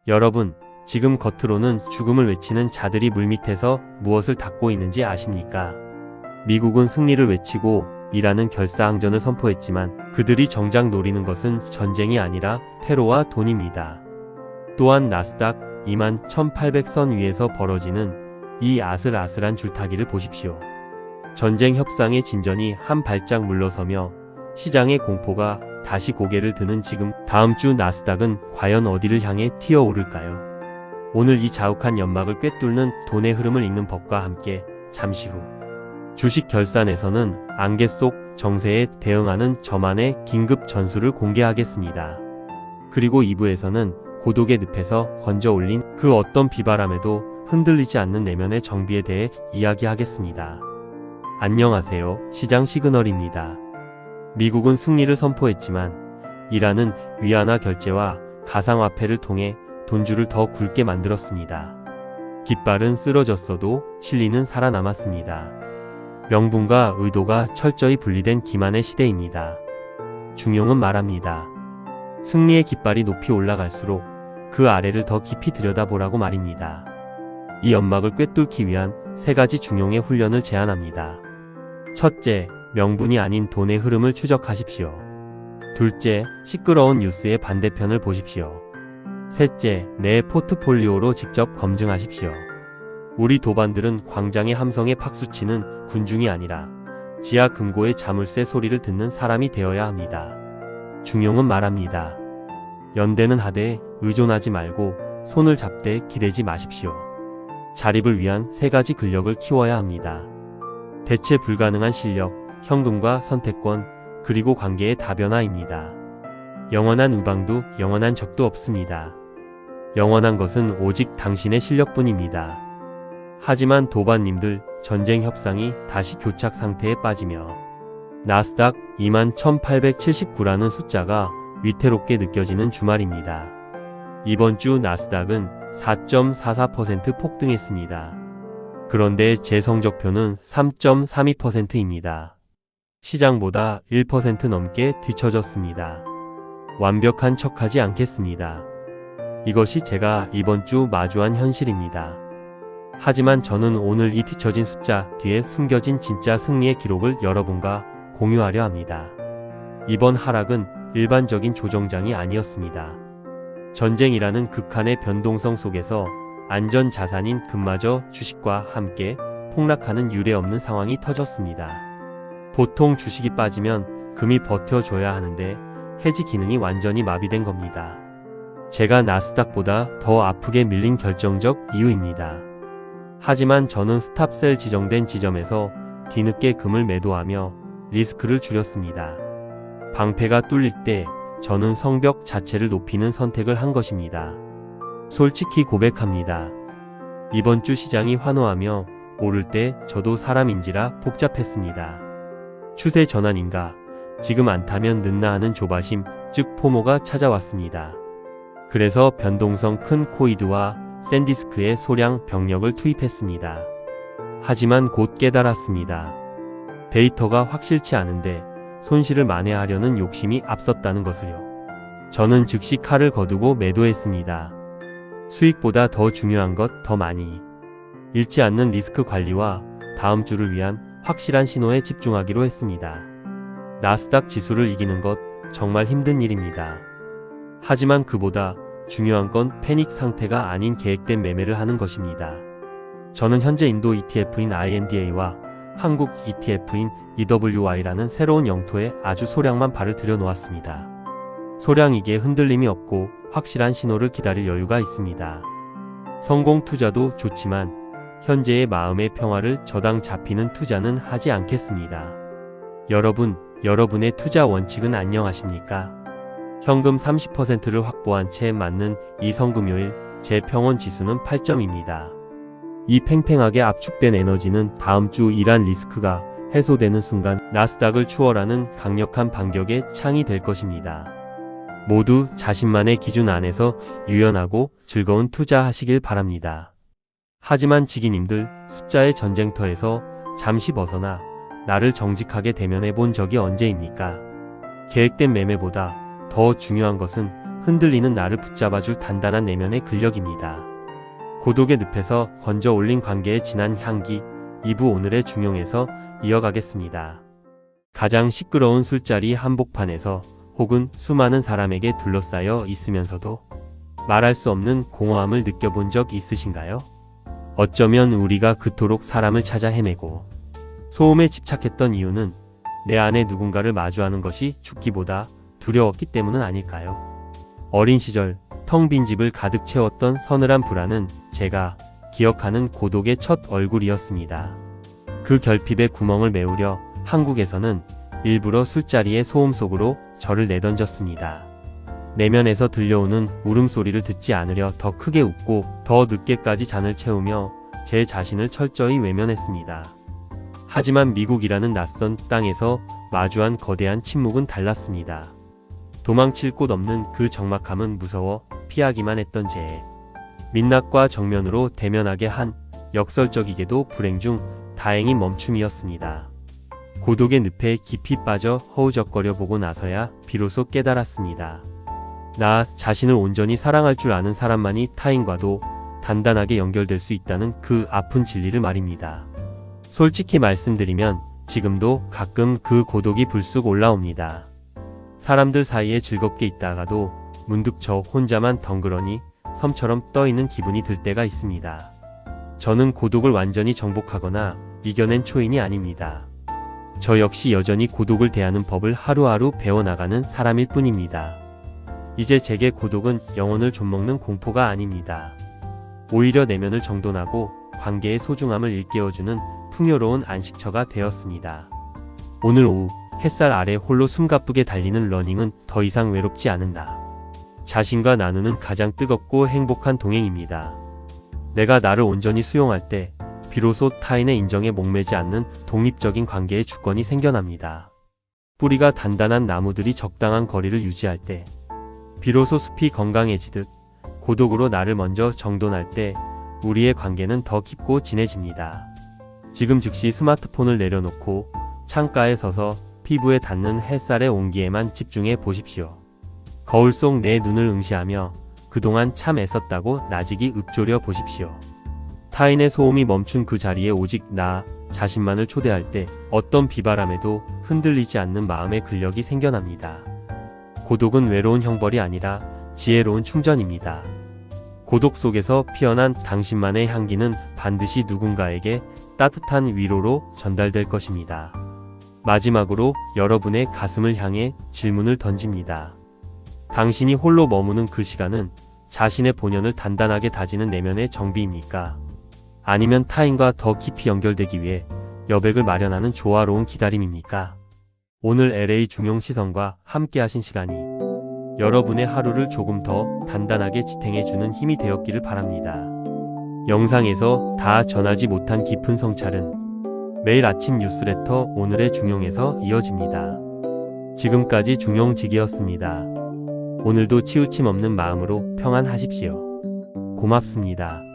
여러분, 지금 겉으로는 죽음을 외치는 자들이 물밑에서 무엇을 닦고 있는지 아십니까? 미국은 승리를 외치고 이라는 결사항전을 선포했지만 그들이 정작 노리는 것은 전쟁이 아니라 테러와 돈입니다. 또한 나스닥 21,800선 위에서 벌어지는 이 아슬아슬한 줄타기를 보십시오. 전쟁 협상의 진전이 한 발짝 물러서며 시장의 공포가 다시 고개를 드는 지금, 다음 주 나스닥은 과연 어디를 향해 튀어오를까요? 오늘 이 자욱한 연막을 꿰뚫는 돈의 흐름을 읽는 법과 함께 잠시 후 주식 결산에서는 안개 속 정세에 대응하는 저만의 긴급 전술을 공개하겠습니다. 그리고 2부에서는 고독의 늪에서 건져 올린 그 어떤 비바람에도 흔들리지 않는 내면의 정비에 대해 이야기하겠습니다. 안녕하세요. 시장 시그널입니다. 미국은 승리를 선포했지만 이란은 위안화 결제와 가상화폐를 통해 돈줄을 더 굵게 만들었습니다. 깃발은 쓰러졌어도 실리는 살아남았습니다. 명분과 의도가 철저히 분리된 기만의 시대입니다. 중용은 말합니다. 승리의 깃발이 높이 올라갈수록 그 아래를 더 깊이 들여다보라고 말입니다. 이 연막을 꿰뚫기 위한 3가지 중용의 훈련을 제안합니다. 첫째, 명분이 아닌 돈의 흐름을 추적하십시오. 둘째, 시끄러운 뉴스의 반대편을 보십시오. 셋째, 내 포트폴리오로 직접 검증하십시오. 우리 도반들은 광장의 함성에 박수치는 군중이 아니라 지하 금고의 자물쇠 소리를 듣는 사람이 되어야 합니다. 중용은 말합니다. 연대는 하되 의존하지 말고 손을 잡되 기대지 마십시오. 자립을 위한 3가지 근력을 키워야 합니다. 대체 불가능한 실력, 현금과 선택권, 그리고 관계의 다변화입니다. 영원한 우방도 영원한 적도 없습니다. 영원한 것은 오직 당신의 실력뿐입니다. 하지만 도반님들, 전쟁 협상이 다시 교착 상태에 빠지며 나스닥 21,879라는 숫자가 위태롭게 느껴지는 주말입니다. 이번 주 나스닥은 4.44% 폭등했습니다. 그런데 제 성적표는 3.32%입니다. 시장보다 1% 넘게 뒤처졌습니다. 완벽한 척하지 않겠습니다. 이것이 제가 이번 주 마주한 현실입니다. 하지만 저는 오늘 이 뒤처진 숫자 뒤에 숨겨진 진짜 승리의 기록을 여러분과 공유하려 합니다. 이번 하락은 일반적인 조정장이 아니었습니다. 전쟁이라는 극한의 변동성 속에서 안전 자산인 금마저 주식과 함께 폭락하는 유례없는 상황이 터졌습니다. 보통 주식이 빠지면 금이 버텨줘야 하는데 해지 기능이 완전히 마비된 겁니다. 제가 나스닥보다 더 아프게 밀린 결정적 이유입니다. 하지만 저는 스탑셀 지정된 지점에서 뒤늦게 금을 매도하며 리스크를 줄였습니다. 방패가 뚫릴 때 저는 성벽 자체를 높이는 선택을 한 것입니다. 솔직히 고백합니다. 이번 주 시장이 환호하며 오를 때 저도 사람인지라 복잡했습니다. 추세 전환인가, 지금 안 타면 늦나 하는 조바심, 즉 포모가 찾아왔습니다. 그래서 변동성 큰 코이드와 샌디스크의 소량 병력을 투입했습니다. 하지만 곧 깨달았습니다. 데이터가 확실치 않은데 손실을 만회하려는 욕심이 앞섰다는 것을요. 저는 즉시 칼을 거두고 매도했습니다. 수익보다 더 중요한 것 더 많이. 잃지 않는 리스크 관리와 다음 주를 위한 확실한 신호에 집중하기로 했습니다. 나스닥 지수를 이기는 것 정말 힘든 일입니다. 하지만 그보다 중요한 건 패닉 상태가 아닌 계획된 매매를 하는 것입니다. 저는 현재 인도 ETF인 INDA와 한국 ETF인 EWY라는 새로운 영토에 아주 소량만 발을 들여놓았습니다. 소량이기에 흔들림이 없고 확실한 신호를 기다릴 여유가 있습니다. 성공 투자도 좋지만 현재의 마음의 평화를 저당 잡히는 투자는 하지 않겠습니다. 여러분의 투자 원칙은 안녕하십니까? 현금 30%를 확보한 채 맞는 이성금요일 제 평원 지수는 8점입니다. 이 팽팽하게 압축된 에너지는 다음 주 이란 리스크가 해소되는 순간 나스닥을 추월하는 강력한 반격의 창이 될 것입니다. 모두 자신만의 기준 안에서 유연하고 즐거운 투자하시길 바랍니다. 하지만 지기님들, 숫자의 전쟁터에서 잠시 벗어나 나를 정직하게 대면해 본 적이 언제입니까? 계획된 매매보다 더 중요한 것은 흔들리는 나를 붙잡아줄 단단한 내면의 근력입니다. 고독의 늪에서 건져 올린 관계의 진한 향기, 2부 오늘의 중용에서 이어가겠습니다. 가장 시끄러운 술자리 한복판에서 혹은 수많은 사람에게 둘러싸여 있으면서도 말할 수 없는 공허함을 느껴본 적 있으신가요? 어쩌면 우리가 그토록 사람을 찾아 헤매고 소음에 집착했던 이유는 내 안에 누군가를 마주하는 것이 죽기보다 두려웠기 때문은 아닐까요? 어린 시절 텅 빈 집을 가득 채웠던 서늘한 불안은 제가 기억하는 고독의 첫 얼굴이었습니다. 그 결핍의 구멍을 메우려 한국에서는 일부러 술자리의 소음 속으로 저를 내던졌습니다. 내면에서 들려오는 울음소리를 듣지 않으려 더 크게 웃고 더 늦게까지 잔을 채우며 제 자신을 철저히 외면했습니다. 하지만 미국이라는 낯선 땅에서 마주한 거대한 침묵은 달랐습니다. 도망칠 곳 없는 그 적막함은 무서워 피하기만 했던 제 민낯과 정면으로 대면하게 한 역설적이게도 불행 중 다행인 멈춤이었습니다. 고독의 늪에 깊이 빠져 허우적거려 보고 나서야 비로소 깨달았습니다. 나 자신을 온전히 사랑할 줄 아는 사람만이 타인과도 단단하게 연결될 수 있다는 그 아픈 진리를 말입니다. 솔직히 말씀드리면 지금도 가끔 그 고독이 불쑥 올라옵니다. 사람들 사이에 즐겁게 있다가도 문득 저 혼자만 덩그러니 섬처럼 떠있는 기분이 들 때가 있습니다. 저는 고독을 완전히 정복하거나 이겨낸 초인이 아닙니다. 저 역시 여전히 고독을 대하는 법을 하루하루 배워나가는 사람일 뿐입니다. 이제 제게 고독은 영혼을 좀먹는 공포가 아닙니다. 오히려 내면을 정돈하고 관계의 소중함을 일깨워주는 풍요로운 안식처가 되었습니다. 오늘 오후 햇살 아래 홀로 숨가쁘게 달리는 러닝은 더 이상 외롭지 않은다. 자신과 나누는 가장 뜨겁고 행복한 동행입니다. 내가 나를 온전히 수용할 때 비로소 타인의 인정에 목매지 않는 독립적인 관계의 주권이 생겨납니다. 뿌리가 단단한 나무들이 적당한 거리를 유지할 때 비로소 숲이 건강해지듯 고독으로 나를 먼저 정돈할 때 우리의 관계는 더 깊고 진해집니다. 지금 즉시 스마트폰을 내려놓고 창가에 서서 피부에 닿는 햇살의 온기에만 집중해 보십시오. 거울 속 내 눈을 응시하며 그동안 참 애썼다고 나직이 읊조려 보십시오. 타인의 소음이 멈춘 그 자리에 오직 나 자신만을 초대할 때 어떤 비바람에도 흔들리지 않는 마음의 근력이 생겨납니다. 고독은 외로운 형벌이 아니라 지혜로운 충전입니다. 고독 속에서 피어난 당신만의 향기는 반드시 누군가에게 따뜻한 위로로 전달될 것입니다. 마지막으로 여러분의 가슴을 향해 질문을 던집니다. 당신이 홀로 머무는 그 시간은 자신의 본연을 단단하게 다지는 내면의 정비입니까? 아니면 타인과 더 깊이 연결되기 위해 여백을 마련하는 조화로운 기다림입니까? 오늘 LA 중용 시선과 함께 하신 시간이 여러분의 하루를 조금 더 단단하게 지탱해주는 힘이 되었기를 바랍니다. 영상에서 다 전하지 못한 깊은 성찰은 매일 아침 뉴스레터 오늘의 중용에서 이어집니다. 지금까지 중용직이었습니다. 오늘도 치우침 없는 마음으로 평안하십시오. 고맙습니다.